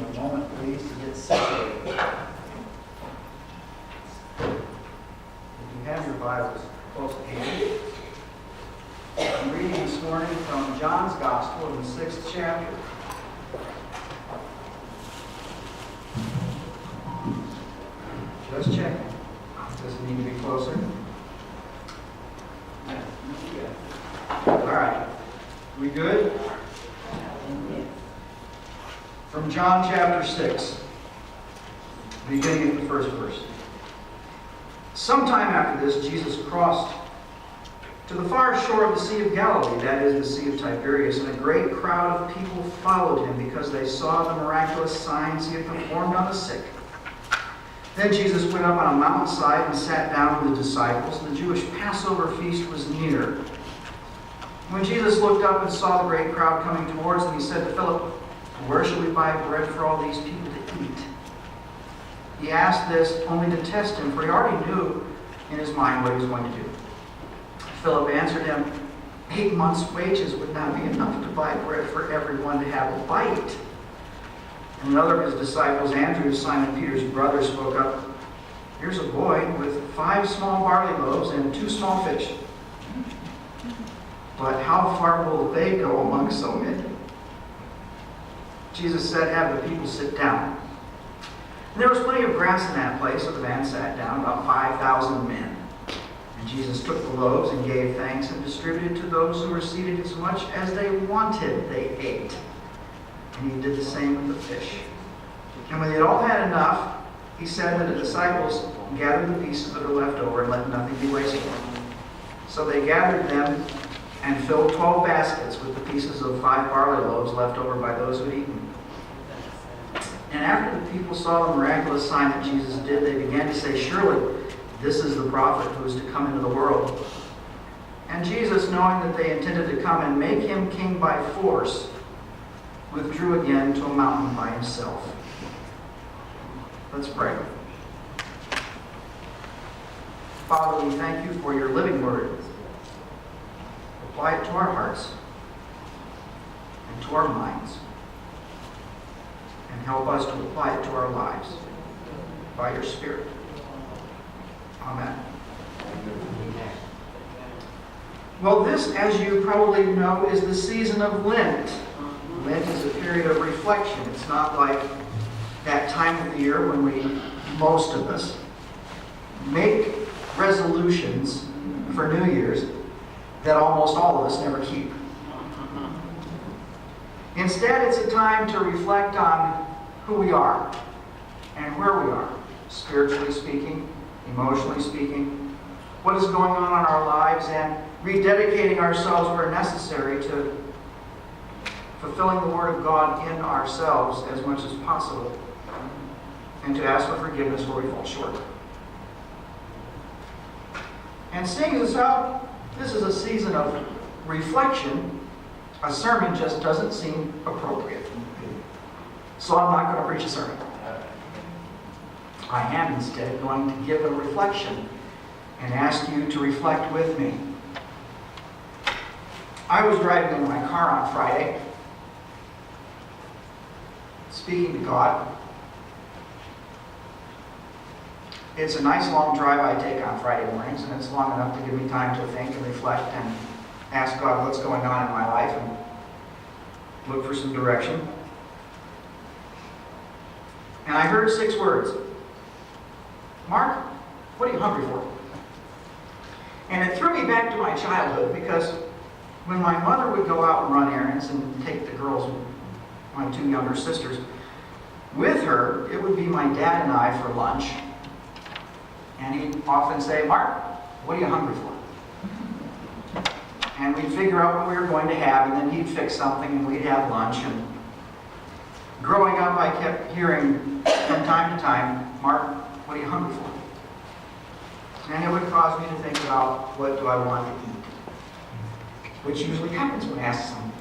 a moment, please, to get situated. If you have your Bibles close at hand, I'm reading this morning from John's Gospel in the 6th chapter. Just checking. Does it need to be closer? All right. We good? From John chapter 6, beginning at the first verse. Sometime after this, Jesus crossed to the far shore of the Sea of Galilee, that is, the Sea of Tiberias, and a great crowd of people followed him because they saw the miraculous signs he had performed on the sick. Then Jesus went up on a mountainside and sat down with his disciples. The Jewish Passover feast was near. When Jesus looked up and saw the great crowd coming towards him, he said to Philip, "Where shall we buy bread for all these people to eat?" He asked this only to test him, for he already knew in his mind what he was going to do. Philip answered him, 8 months' wages would not be enough to buy bread for everyone to have a bite. And another of his disciples, Andrew, Simon Peter's brother, spoke up, "Here's a boy with 5 small barley loaves and 2 small fish. But how far will they go among so many?" Jesus said, "Have the people sit down." And there was plenty of grass in that place, so the man sat down, about 5,000 men. And Jesus took the loaves and gave thanks and distributed to those who were seated as much as they wanted. They ate. And he did the same with the fish. And when they had all had enough, he said to the disciples, "Gather the pieces that are left over and let nothing be wasted." So they gathered them and filled 12 baskets with the pieces of 5 barley loaves left over by those who had eaten. And after the people saw the miraculous sign that Jesus did, they began to say, "Surely this is the prophet who is to come into the world." And Jesus, knowing that they intended to come and make him king by force, withdrew again to a mountain by himself. Let's pray. Father, we thank you for your living word. Apply it to our hearts and to our minds, and help us to apply it to our lives by your Spirit. Amen. Well, this, as you probably know, is the season of Lent. Lent is a period of reflection. It's not like that time of the year when most of us, make resolutions for New Year's that almost all of us never keep. Instead, it's a time to reflect on who we are and where we are, spiritually speaking, emotionally speaking, what is going on in our lives, and rededicating ourselves where necessary to fulfilling the Word of God in ourselves as much as possible, and to ask for forgiveness where we fall short. And seeing as how this is a season of reflection, a sermon just doesn't seem appropriate. So I'm not going to preach a sermon. I am instead going to give a reflection and ask you to reflect with me. I was driving in my car on Friday, speaking to God. It's a nice long drive I take on Friday mornings, and it's long enough to give me time to think and reflect and ask God what's going on in my life and look for some direction. And I heard 6 words. "Mark, what are you hungry for?" And it threw me back to my childhood, because when my mother would go out and run errands and take the girls, my 2 younger sisters, with her, it would be my dad and I for lunch. And he'd often say, "Mark, what are you hungry for?" And we'd figure out what we were going to have, and then he'd fix something and we'd have lunch. And growing up, I kept hearing from time to time, "Mark, what are you hungry for?" And it would cause me to think about, what do I want to eat? Which usually happens when I ask someone,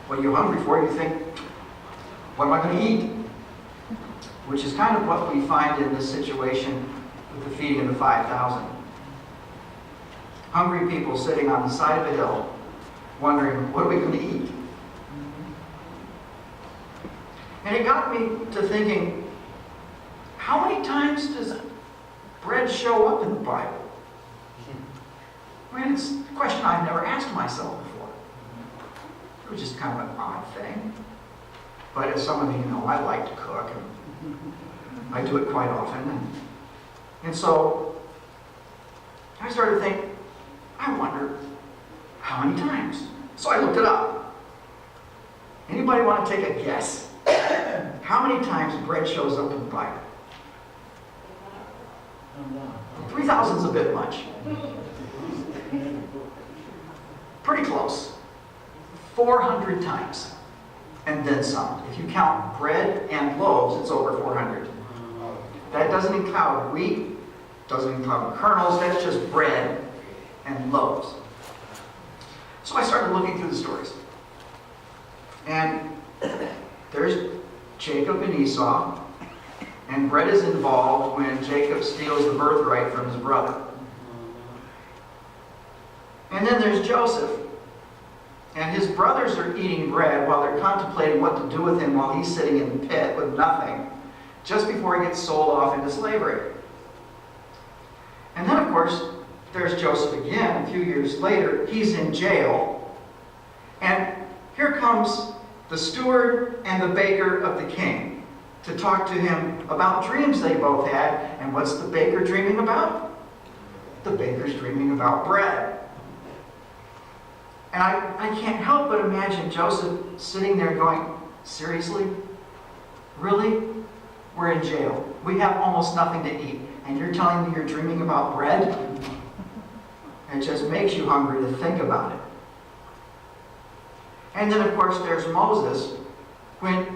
"What are you hungry for?" You think, what am I going to eat? Which is kind of what we find in this situation with the feeding of the 5,000. Hungry people sitting on the side of a hill, wondering, what are we going to eat? And it got me to thinking, how many times does bread show up in the Bible? I mean, it's a question I've never asked myself before. It was just kind of an odd thing. But as some of you know, I like to cook, and I do it quite often. And so I started to think, I wonder how many times. So I looked it up. Anybody want to take a guess? How many times bread shows up in the Bible? 3,000's a bit much. Pretty close. 400 times. And then some. If you count bread and loaves, it's over 400. That doesn't include wheat, doesn't include kernels, that's just bread and loaves. So I started looking through the stories. And there's Jacob and Esau, and bread is involved when Jacob steals the birthright from his brother. And then there's Joseph, and his brothers are eating bread while they're contemplating what to do with him while he's sitting in the pit with nothing, just before he gets sold off into slavery. And then, of course, there's Joseph again. A few years later, he's in jail, and here comes the steward and the baker of the king to talk to him about dreams they both had. And what's the baker dreaming about? The baker's dreaming about bread. And I can't help but imagine Joseph sitting there going, seriously? Really? We're in jail. We have almost nothing to eat. And you're telling me you're dreaming about bread? It just makes you hungry to think about it. And then, of course, there's Moses. When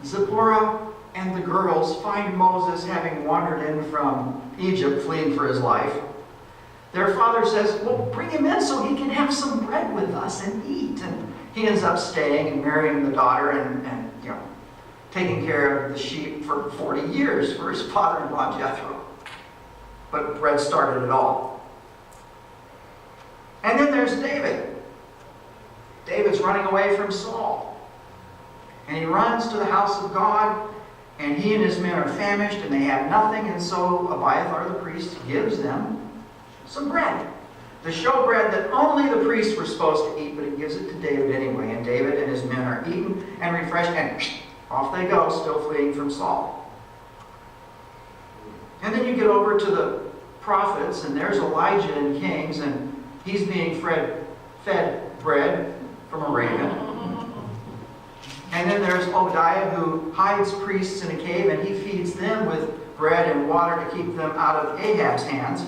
Zipporah and the girls find Moses having wandered in from Egypt, fleeing for his life, their father says, well, bring him in so he can have some bread with us and eat. And he ends up staying and marrying the daughter and taking care of the sheep for 40 years for his father-in-law Jethro. But bread started it all. And then there's David. David's running away from Saul. And he runs to the house of God, and he and his men are famished, and they have nothing, and so Abiathar the priest gives them some bread. The showbread that only the priests were supposed to eat, but he gives it to David anyway. And David and his men are eaten and refreshed, and off they go, still fleeing from Saul. And then you get over to the prophets, and there's Elijah in Kings, and he's being fed bread from a raven. And then there's Obadiah, who hides priests in a cave, and he feeds them with bread and water to keep them out of Ahab's hands.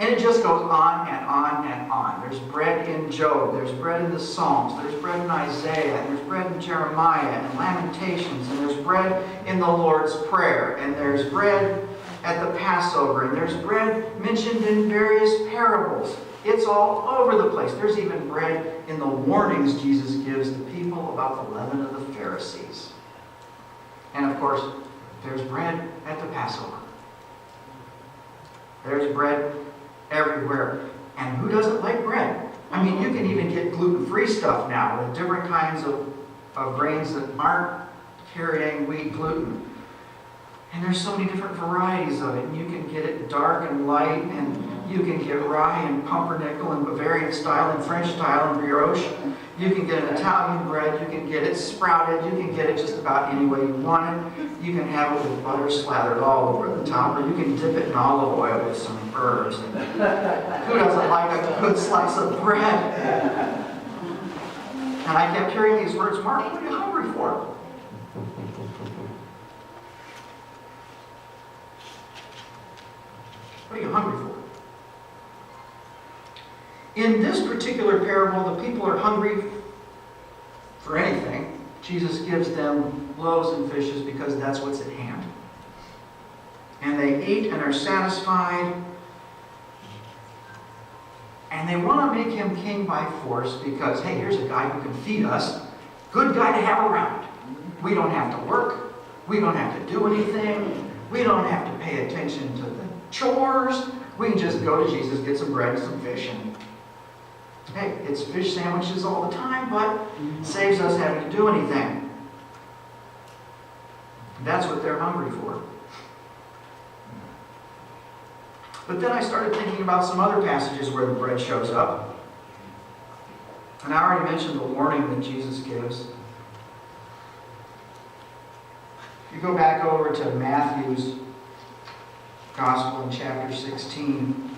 And it just goes on and on and on. There's bread in Job, there's bread in the Psalms, there's bread in Isaiah, and there's bread in Jeremiah and Lamentations, and there's bread in the Lord's Prayer, and there's bread at the Passover, and there's bread mentioned in various parables. It's all over the place. There's even bread in the warnings Jesus gives the people about the leaven of the Pharisees. And of course, there's bread at the Passover. There's bread everywhere. And who doesn't like bread? I mean, you can even get gluten-free stuff now with different kinds of grains that aren't carrying wheat gluten. And there's so many different varieties of it. And you can get it dark and light, and you can get rye and pumpernickel and Bavarian style and French style and brioche. You can get an Italian bread. You can get it sprouted. You can get it just about any way you want it. You can have it with butter slathered all over the top, or you can dip it in olive oil with some herbs. And who doesn't like a good slice of bread? And I kept hearing these words, Mark, what are you hungry for? What are you hungry for? In this particular parable, the people are hungry for anything. Jesus gives them loaves and fishes because that's what's at hand. And they eat and are satisfied. And they want to make him king by force because, hey, here's a guy who can feed us. Good guy to have around. We don't have to work. We don't have to do anything. We don't have to pay attention to the chores. We can just go to Jesus, get some bread and some fish, and hey, it's fish sandwiches all the time, but it saves us having to do anything. That's what they're hungry for. But then I started thinking about some other passages where the bread shows up. And I already mentioned the warning that Jesus gives. If you go back over to Matthew's Gospel in chapter 16.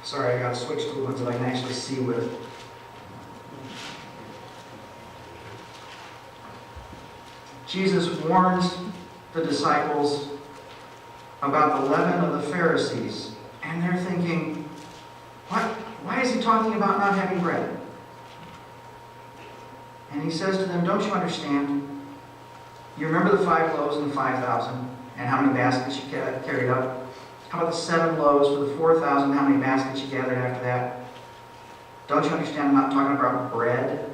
Sorry, I got to switch to the ones that I can actually see with. Jesus warns the disciples about the leaven of the Pharisees. And they're thinking, what? Why is he talking about not having bread? And he says to them, don't you understand? You remember the 5 loaves and the 5,000 and how many baskets you carried up? How about the 7 loaves for the 4,000, how many baskets you gathered after that? Don't you understand I'm not talking about bread?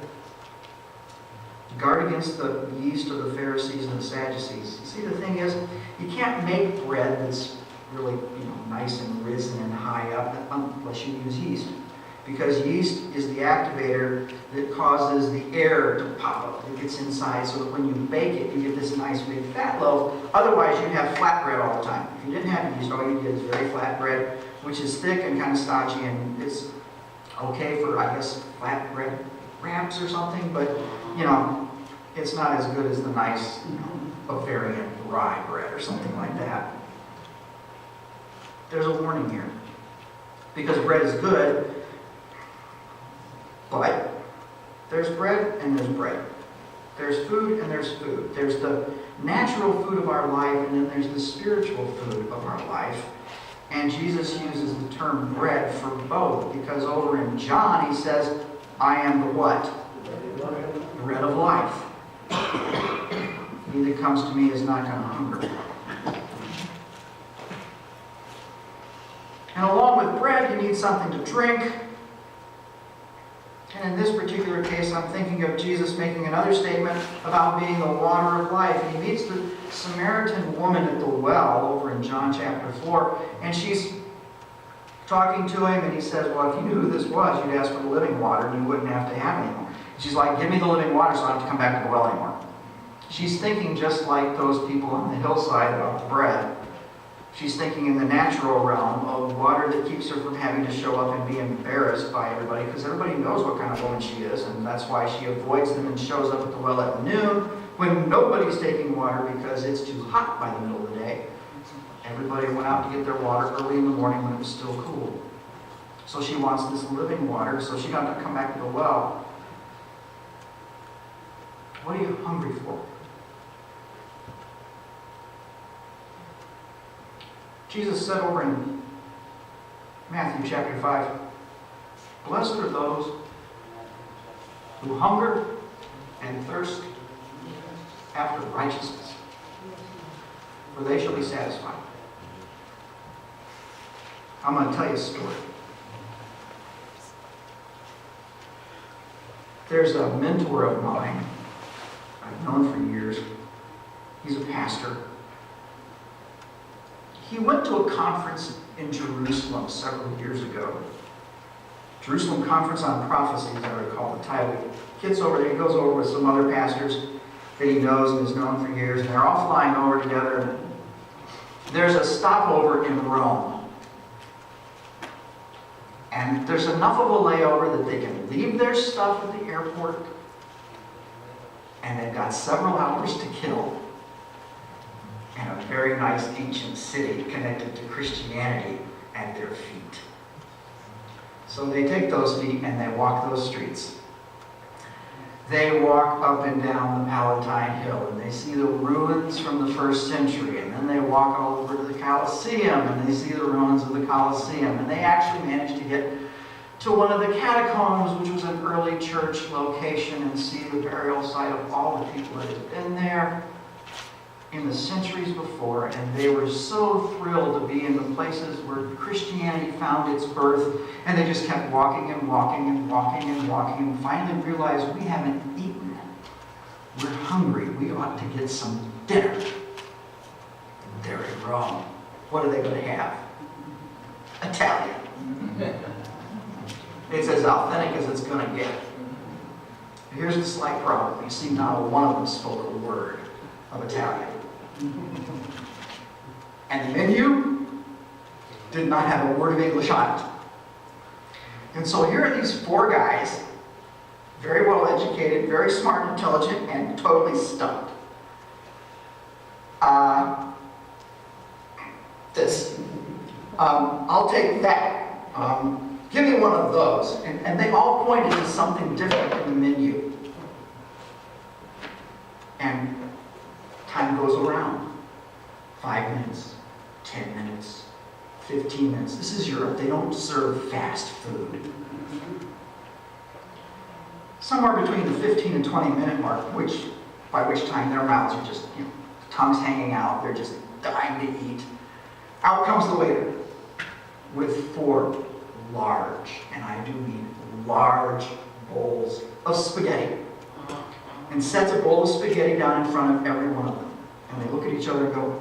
Guard against the yeast of the Pharisees and the Sadducees. You see, the thing is, you can't make bread that's really, nice and risen and high up unless you use yeast. Because yeast is the activator that causes the air to pop up. It gets inside so that when you bake it, you get this nice big fat loaf. Otherwise, you'd have flat bread all the time. If you didn't have yeast, all you get is very flat bread, which is thick and kind of stodgy, and it's okay for, I guess, flat bread wraps or something, but, it's not as good as the nice, Bavarian rye bread or something like that. There's a warning here. Because bread is good, but there's bread and there's bread. There's food and there's food. There's the natural food of our life, and then there's the spiritual food of our life. And Jesus uses the term bread for both, because over in John he says, I am the what? Bread of life. He that comes to me is not going to hunger. And along with bread, you need something to drink. And in this particular case, I'm thinking of Jesus making another statement about being the water of life. And he meets the Samaritan woman at the well over in John chapter 4. And she's talking to him, and he says, well, if you knew who this was, you'd ask for the living water, and you wouldn't have to have any more. She's like, give me the living water so I don't have to come back to the well anymore. She's thinking just like those people on the hillside about the bread. She's thinking in the natural realm of water that keeps her from having to show up and be embarrassed by everybody, because everybody knows what kind of woman she is, and that's why she avoids them and shows up at the well at noon when nobody's taking water because it's too hot by the middle of the day. Everybody went out to get their water early in the morning when it was still cool. So she wants this living water so she doesn't have to come back to the well. What are you hungry for? Jesus said over in Matthew chapter 5, blessed are those who hunger and thirst after righteousness, for they shall be satisfied. I'm going to tell you a story. There's a mentor of mine I've known for years. He's a pastor. He went to a conference in Jerusalem several years ago. Jerusalem Conference on Prophecy, as I recall the title. He gets over there, he goes over with some other pastors that he knows and has known for years, and they're all flying over together. There's a stopover in Rome. And there's enough of a layover that they can leave their stuff at the airport, and they've got several hours to kill in a very nice ancient city connected to Christianity at their feet. So they take those feet and they walk those streets. They walk up and down the Palatine Hill, and they see the ruins from the first century, and then they walk all over to the Colosseum, and they see the ruins of the Colosseum, and they actually manage to get to one of the catacombs, which was an early church location, and see the burial site of all the people that had been there in the centuries before. And they were so thrilled to be in the places where Christianity found its birth, and they just kept walking and walking and walking and walking, and finally realized, we haven't eaten. We're hungry. We ought to get some dinner. They're in Rome. What are they going to have? Italian. It's as authentic as it's going to get. Here's the slight problem. You see, not one of them spoke a word of Italian. And the menu did not have a word of English on it. And so here are these four guys, very well educated, very smart, intelligent, and totally stumped. I'll take that. Give me one of those. And they all pointed to something different in the menu. And time goes around. 5 minutes, 10 minutes, 15 minutes. This is Europe. They don't serve fast food. Somewhere between the 15 and 20 minute mark, by which time their mouths are just, tongues hanging out. They're just dying to eat. Out comes the waiter with 4 large, and I do mean large, bowls of spaghetti, and sets a bowl of spaghetti down in front of every one of them. And they look at each other and go,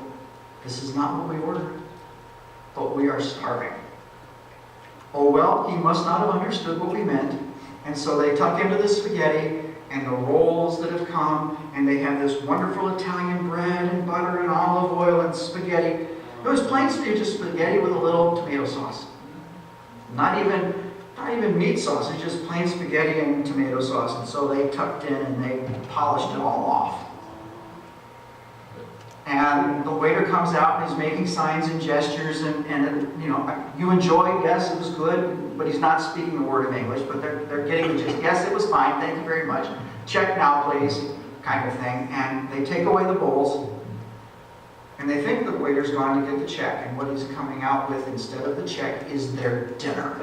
"This is not what we ordered, but we are starving." Oh well, he must not have understood what we meant. And so they tuck into the spaghetti and the rolls that have come, and they have this wonderful Italian bread and butter and olive oil and spaghetti. It was plain just spaghetti with a little tomato sauce. Not even meat sauce, it's just plain spaghetti and tomato sauce. And so they tucked in and they polished it all off. And the waiter comes out and he's making signs and gestures and you enjoyed, yes, it was good, but he's not speaking a word of English, but they're getting the gist. Yes, it was fine, thank you very much. Check now, please, kind of thing. And they take away the bowls, and they think the waiter's gone to get the check, and what he's coming out with instead of the check is their dinner.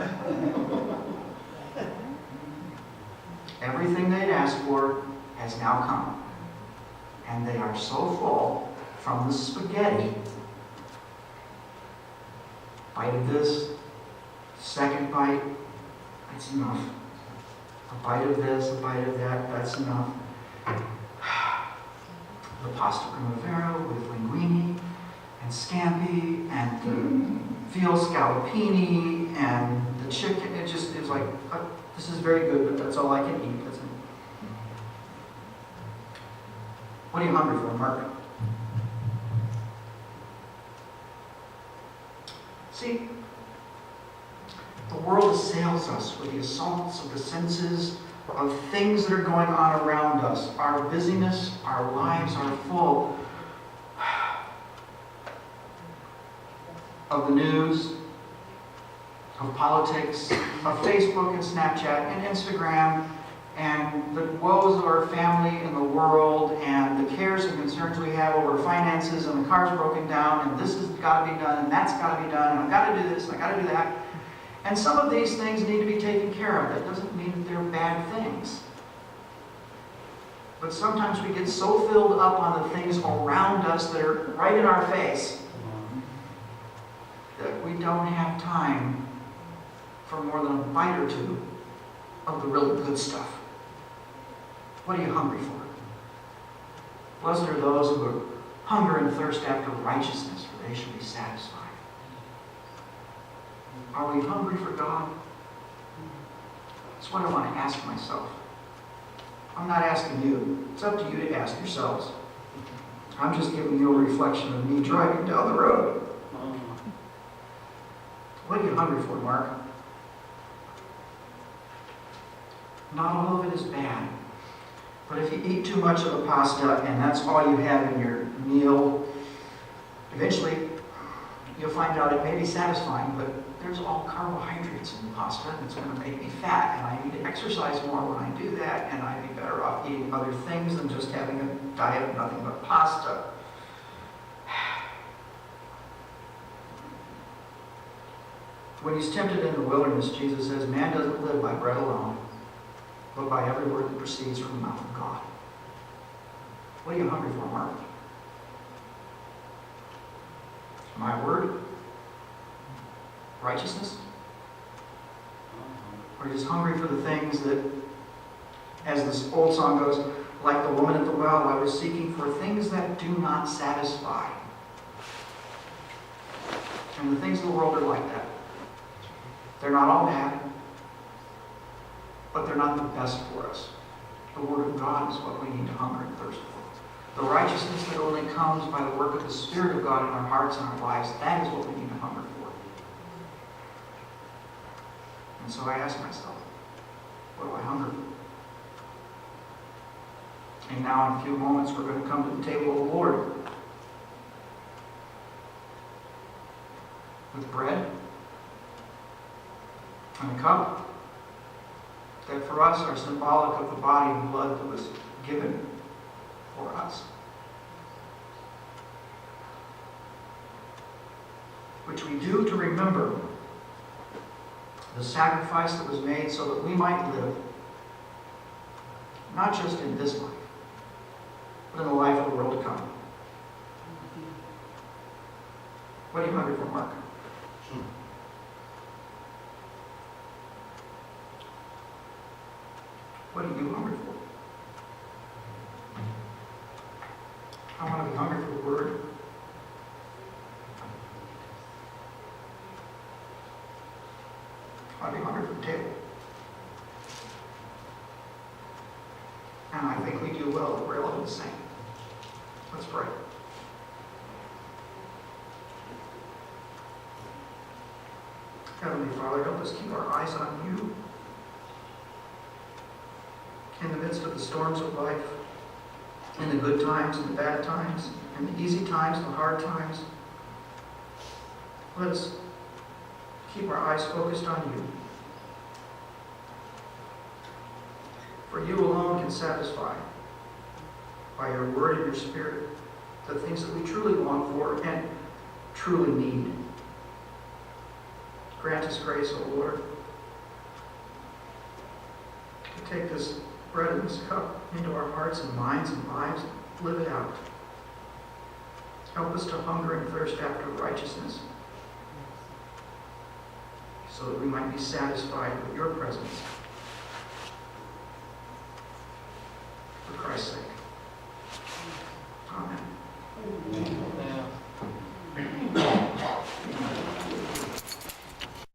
Everything they'd asked for has now come. And they are so full from the spaghetti. Bite of this, second bite, that's enough. A bite of this, a bite of that, that's enough. The pasta primavera with linguine and scampi and the veal scallopini and the chicken. It's like, this is very good, but that's all I can eat. What are you hungry for, Mark? See, the world assails us with the assaults of the senses, of things that are going on around us. Our busyness, our lives are full of the news, of politics, of Facebook and Snapchat and Instagram, and the woes of our family and the world, and the cares and concerns we have over finances, and the car's broken down, and this has got to be done, and that's got to be done, and I've got to do this, and I've got to do that. And some of these things need to be taken care of. That doesn't mean that they're bad things. But sometimes we get so filled up on the things around us that are right in our face that we don't have time for more than a bite or two of the really good stuff. What are you hungry for? Blessed are those who hunger and thirst after righteousness, for they shall be satisfied. Are we hungry for God? That's what I want to ask myself. I'm not asking you. It's up to you to ask yourselves. I'm just giving you a reflection of me driving down the road. What are you hungry for, Mark? Not all of it is bad. But if you eat too much of the pasta and that's all you have in your meal, eventually you'll find out it may be satisfying, but there's all carbohydrates in the pasta, and it's going to make me fat, and I need to exercise more when I do that, and I'd be better off eating other things than just having a diet of nothing but pasta. When he's tempted in the wilderness, Jesus says, man doesn't live by bread alone, but by every word that proceeds from the mouth of God. What are you hungry for, Mark? My word? Righteousness? Or are you just hungry for the things that, as this old song goes, like the woman at the well, I was seeking for things that do not satisfy. And the things of the world are like that. They're not all bad, but they're not the best for us. The Word of God is what we need to hunger and thirst for. the righteousness that only comes by the work of the Spirit of God in our hearts and our lives, that is what we need to hunger for. And so I ask myself, what do I hunger for? And now in a few moments we're going to come to the table of the Lord with bread and a cup that for us are symbolic of the body and blood that was given for us, which we do to remember the sacrifice that was made so that we might live, not just in this life, but in the life of the world to come. What are you hungry for, Mark? What are you hungry for? I want to be hungry for the Word. I want to be hungry for the table. And I think we do well if we're all the same. Let's pray. Heavenly Father, help us keep our eyes on you in the midst of the storms of life, in the good times and the bad times, in the easy times and the hard times. Let us keep our eyes focused on you. For you alone can satisfy, by your word and your spirit, the things that we truly long for and truly need. Grant us grace, O Lord, to take this bread and this cup into our hearts and minds and lives, live it out. Help us to hunger and thirst after righteousness, so that we might be satisfied with your presence. For Christ's sake.